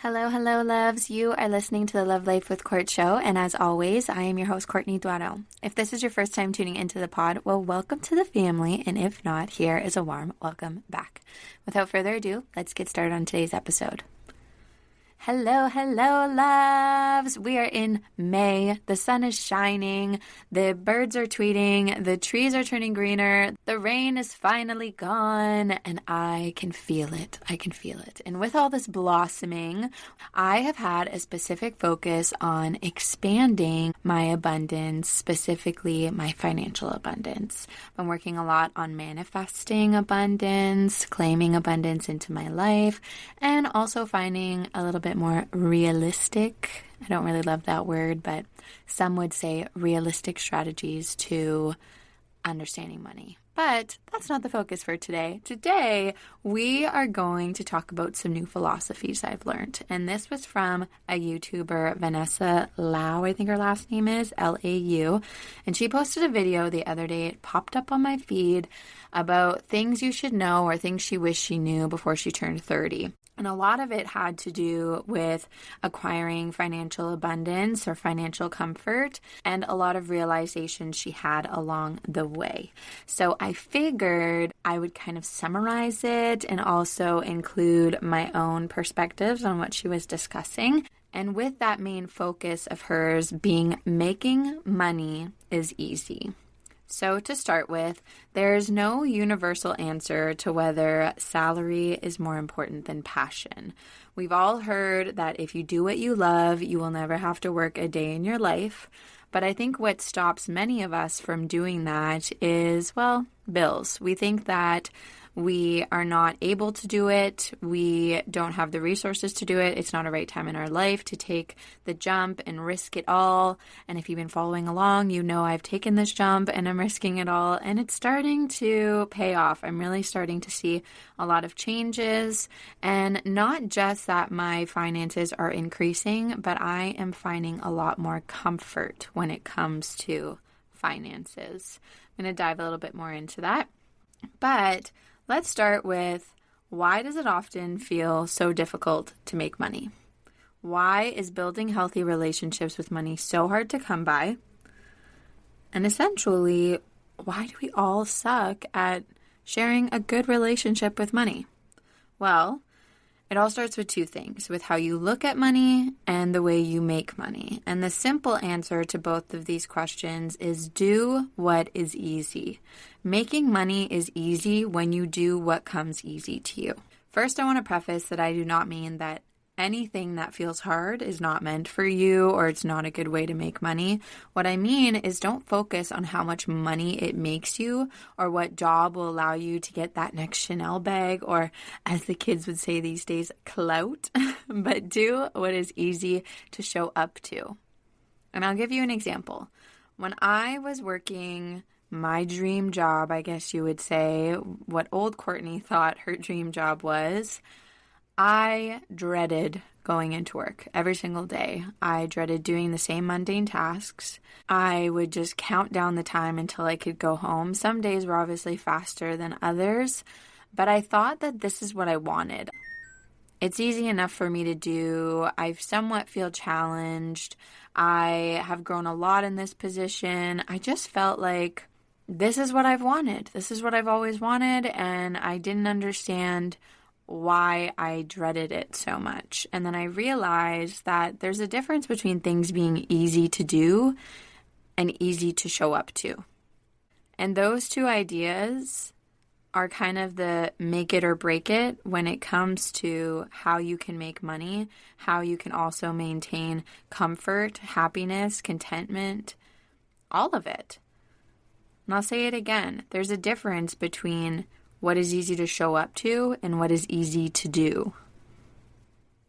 Hello, hello, loves. You are listening to the Love Life with Court show, and as always, I am your host, Courtney Duano. If this is your first time tuning into the pod, well, welcome to the family, and if not, here is a warm welcome back. Without further ado, let's get started on today's episode. Hello, hello, loves. We are in May. The sun is shining. The birds are tweeting. The trees are turning greener. The rain is finally gone. And I can feel it. I can feel it. And with all this blossoming, I have had a specific focus on expanding my abundance, specifically my financial abundance. I'm working a lot on manifesting abundance, claiming abundance into my life, and also finding a little bit more realistic, I don't really love that word, but some would say realistic strategies to understanding money. But that's not the focus for today. Today, we are going to talk about some new philosophies I've learned. And this was from a YouTuber, Vanessa Lau, I think her last name is, Lau. And she posted a video the other day. It popped up on my feed about things you should know or things she wished she knew before she turned 30. And a lot of it had to do with acquiring financial abundance or financial comfort and a lot of realizations she had along the way. So I figured I would kind of summarize it and also include my own perspectives on what she was discussing. And with that main focus of hers being making money is easy. So to start with, there's no universal answer to whether salary is more important than passion. We've all heard that if you do what you love, you will never have to work a day in your life. But I think what stops many of us from doing that is, well, bills. We think that we are not able to do it. We don't have the resources to do it. It's not a right time in our life to take the jump and risk it all. And if you've been following along, you know I've taken this jump and I'm risking it all. And it's starting to pay off. I'm really starting to see a lot of changes. And not just that my finances are increasing, but I am finding a lot more comfort when it comes to finances. I'm going to dive a little bit more into that. But let's start with, why does it often feel so difficult to make money? Why is building healthy relationships with money so hard to come by? And essentially, why do we all suck at sharing a good relationship with money? Well, it all starts with two things, with how you look at money and the way you make money. And the simple answer to both of these questions is do what is easy. Making money is easy when you do what comes easy to you. First, I want to preface that I do not mean that anything that feels hard is not meant for you or it's not a good way to make money. What I mean is don't focus on how much money it makes you or what job will allow you to get that next Chanel bag or, as the kids would say these days, clout, but do what is easy to show up to. And I'll give you an example. When I was working my dream job, I guess you would say, what old Courtney thought her dream job was, I dreaded going into work every single day. I dreaded doing the same mundane tasks. I would just count down the time until I could go home. Some days were obviously faster than others, but I thought that this is what I wanted. It's easy enough for me to do. I somewhat feel challenged. I have grown a lot in this position. I just felt like this is what I've wanted. This is what I've always wanted, and I didn't understand why I dreaded it so much. And then I realized that there's a difference between things being easy to do and easy to show up to. And those two ideas are kind of the make it or break it when it comes to how you can make money, how you can also maintain comfort, happiness, contentment, all of it. And I'll say it again, there's a difference between what is easy to show up to and what is easy to do.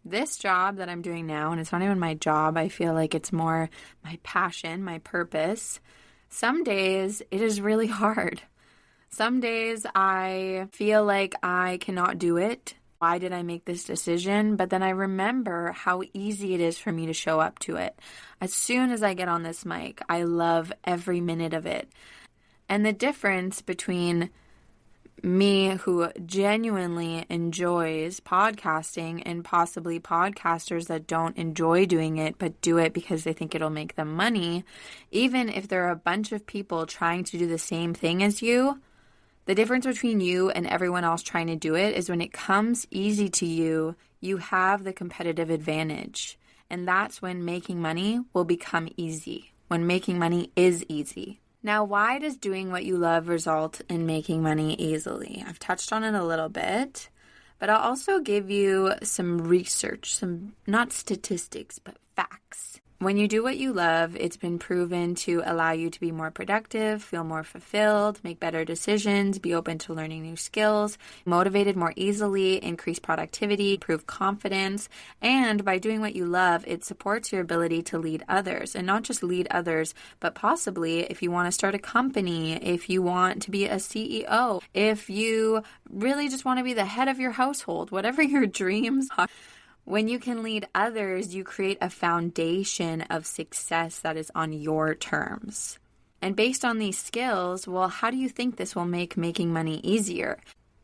This job that I'm doing now, and it's not even my job, I feel like it's more my passion, my purpose. Some days it is really hard. Some days I feel like I cannot do it. Why did I make this decision? But then I remember how easy it is for me to show up to it. As soon as I get on this mic, I love every minute of it. And the difference between me who genuinely enjoys podcasting, and possibly podcasters that don't enjoy doing it but do it because they think it'll make them money, even if there are a bunch of people trying to do the same thing as you, the difference between you and everyone else trying to do it is when it comes easy to you, you have the competitive advantage. And that's when making money will become easy, when making money is easy. Now, why does doing what you love result in making money easily? I've touched on it a little bit, but I'll also give you some research, some not statistics, but facts. When you do what you love, it's been proven to allow you to be more productive, feel more fulfilled, make better decisions, be open to learning new skills, motivated more easily, increase productivity, improve confidence. And by doing what you love, it supports your ability to lead others. And not just lead others, but possibly if you want to start a company, if you want to be a CEO, if you really just want to be the head of your household, whatever your dreams are. When you can lead others, you create a foundation of success that is on your terms. And based on these skills, well, how do you think this will make making money easier?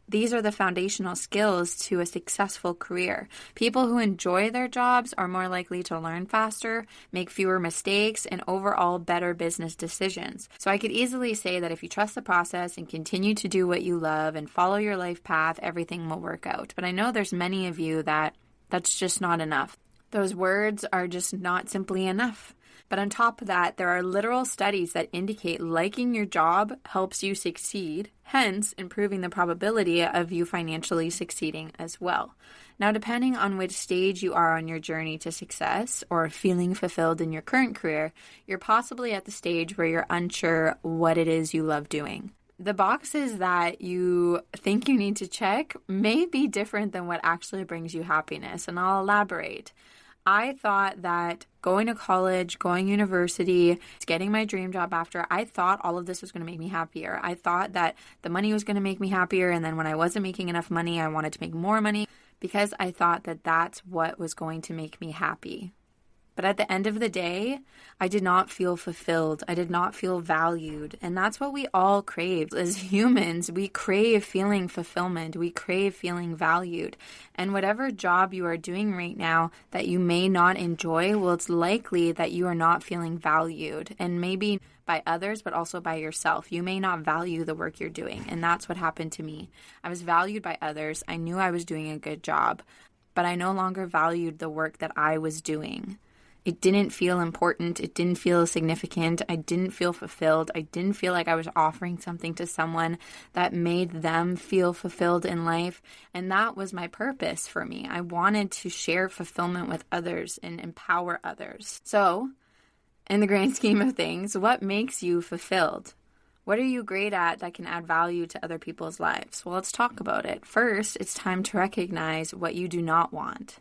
These are the foundational skills to a successful career. People who enjoy their jobs are more likely to learn faster, make fewer mistakes, and overall better business decisions. So I could easily say that if you trust the process and continue to do what you love and follow your life path, everything will work out. But I know there's many of you that's just not enough. Those words are just not simply enough. But on top of that, there are literal studies that indicate liking your job helps you succeed, hence improving the probability of you financially succeeding as well. Now, depending on which stage you are on your journey to success or feeling fulfilled in your current career, you're possibly at the stage where you're unsure what it is you love doing. The boxes that you think you need to check may be different than what actually brings you happiness, and I'll elaborate. I thought that going to college, going to university, getting my dream job after, I thought all of this was going to make me happier. I thought that the money was going to make me happier, and then when I wasn't making enough money, I wanted to make more money because I thought that that's what was going to make me happy. But at the end of the day, I did not feel fulfilled. I did not feel valued. And that's what we all crave. As humans, we crave feeling fulfillment. We crave feeling valued. And whatever job you are doing right now that you may not enjoy, well, it's likely that you are not feeling valued. And maybe by others, but also by yourself. You may not value the work you're doing. And that's what happened to me. I was valued by others. I knew I was doing a good job, but I no longer valued the work that I was doing. It didn't feel important. It didn't feel significant. I didn't feel fulfilled. I didn't feel like I was offering something to someone that made them feel fulfilled in life. And that was my purpose for me. I wanted to share fulfillment with others and empower others. So, in the grand scheme of things, what makes you fulfilled? What are you great at that can add value to other people's lives? Well, let's talk about it. First, it's time to recognize what you do not want.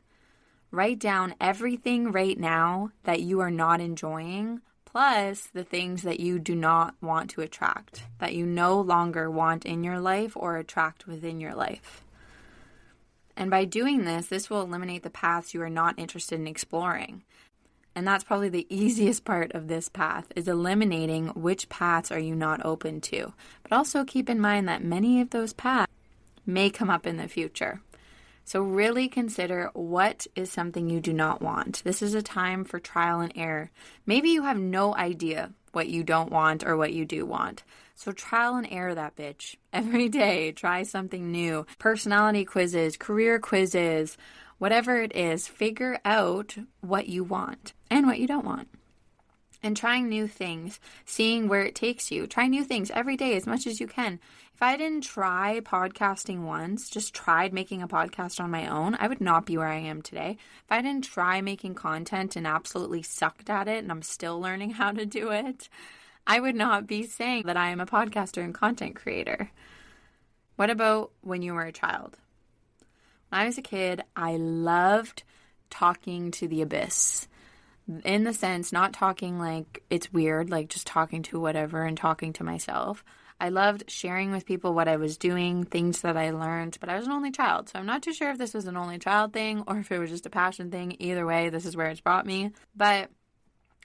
Write down everything right now that you are not enjoying, plus the things that you do not want to attract, that you no longer want in your life or attract within your life. And by doing this, this will eliminate the paths you are not interested in exploring. And that's probably the easiest part of this path, is eliminating which paths are you not open to. But also keep in mind that many of those paths may come up in the future. So really consider what is something you do not want. This is a time for trial and error. Maybe you have no idea what you don't want or what you do want. So trial and error that bitch. Every day, try something new. Personality quizzes, career quizzes, whatever it is, figure out what you want and what you don't want. And trying new things, seeing where it takes you. Try new things every day as much as you can. If I didn't try podcasting once, just tried making a podcast on my own, I would not be where I am today. If I didn't try making content and absolutely sucked at it and I'm still learning how to do it, I would not be saying that I am a podcaster and content creator. What about when you were a child? When I was a kid, I loved talking to the abyss. In the sense, not talking like it's weird, like just talking to whatever and talking to myself. I loved sharing with people what I was doing, things that I learned, but I was an only child. So I'm not too sure if this was an only child thing or if it was just a passion thing. Either way, this is where it's brought me. But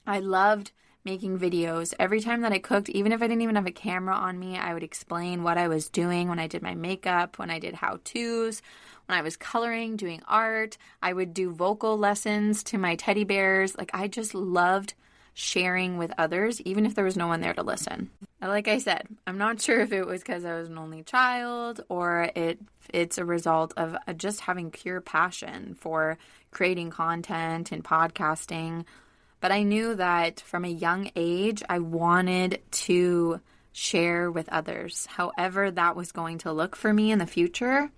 I loved making videos. Every time that I cooked, even if I didn't even have a camera on me, I would explain what I was doing when I did my makeup, when I did how-tos, when I was coloring, doing art. I would do vocal lessons to my teddy bears. Like, I just loved sharing with others, even if there was no one there to listen. Like I said, I'm not sure if it was because I was an only child or it's a result of just having pure passion for creating content and podcasting. But I knew that from a young age, I wanted to share with others. However that was going to look for me in the future,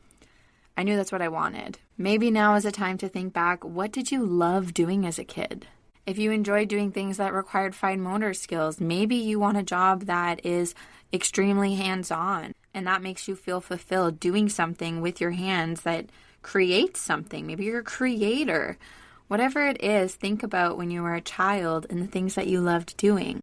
I knew that's what I wanted. Maybe now is a time to think back, what did you love doing as a kid? If you enjoy doing things that required fine motor skills, maybe you want a job that is extremely hands-on and that makes you feel fulfilled doing something with your hands that creates something. Maybe you're a creator. Whatever it is, think about when you were a child and the things that you loved doing.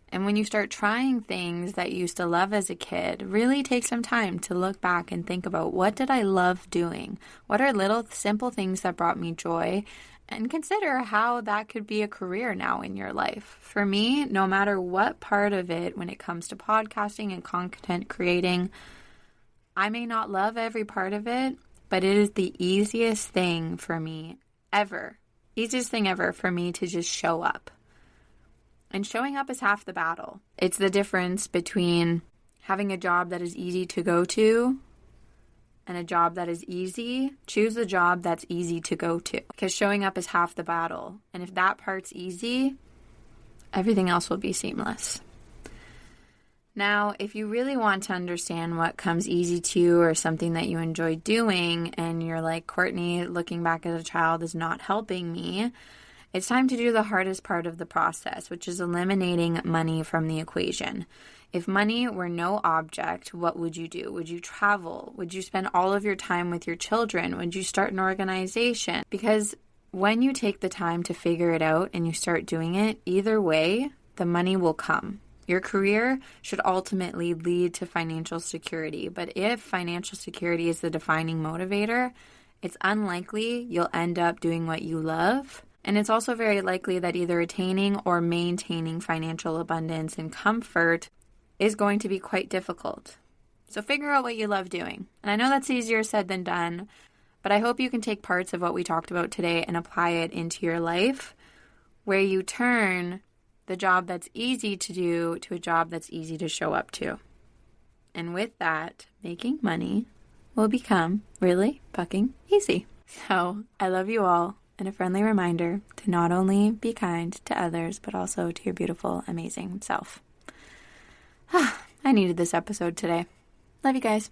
And when you start trying things that you used to love as a kid, really take some time to look back and think about, what did I love doing? What are little simple things that brought me joy? And consider how that could be a career now in your life. For me, no matter what part of it, when it comes to podcasting and content creating, I may not love every part of it, but it is the easiest thing for me ever. Easiest thing ever for me to just show up. And showing up is half the battle. It's the difference between having a job that is easy to go to and a job that is easy. Choose the job that's easy to go to, because showing up is half the battle. And if that part's easy, everything else will be seamless. Now, if you really want to understand what comes easy to you or something that you enjoy doing and you're like, Courtney, looking back as a child is not helping me, it's time to do the hardest part of the process, which is eliminating money from the equation. If money were no object, what would you do? Would you travel? Would you spend all of your time with your children? Would you start an organization? Because when you take the time to figure it out and you start doing it, either way, the money will come. Your career should ultimately lead to financial security. But if financial security is the defining motivator, it's unlikely you'll end up doing what you love. And it's also very likely that either attaining or maintaining financial abundance and comfort is going to be quite difficult. So figure out what you love doing. And I know that's easier said than done, but I hope you can take parts of what we talked about today and apply it into your life, where you turn the job that's easy to do to a job that's easy to show up to. And with that, making money will become really fucking easy. So I love you all. And a friendly reminder to not only be kind to others, but also to your beautiful, amazing self. I needed this episode today. Love you guys.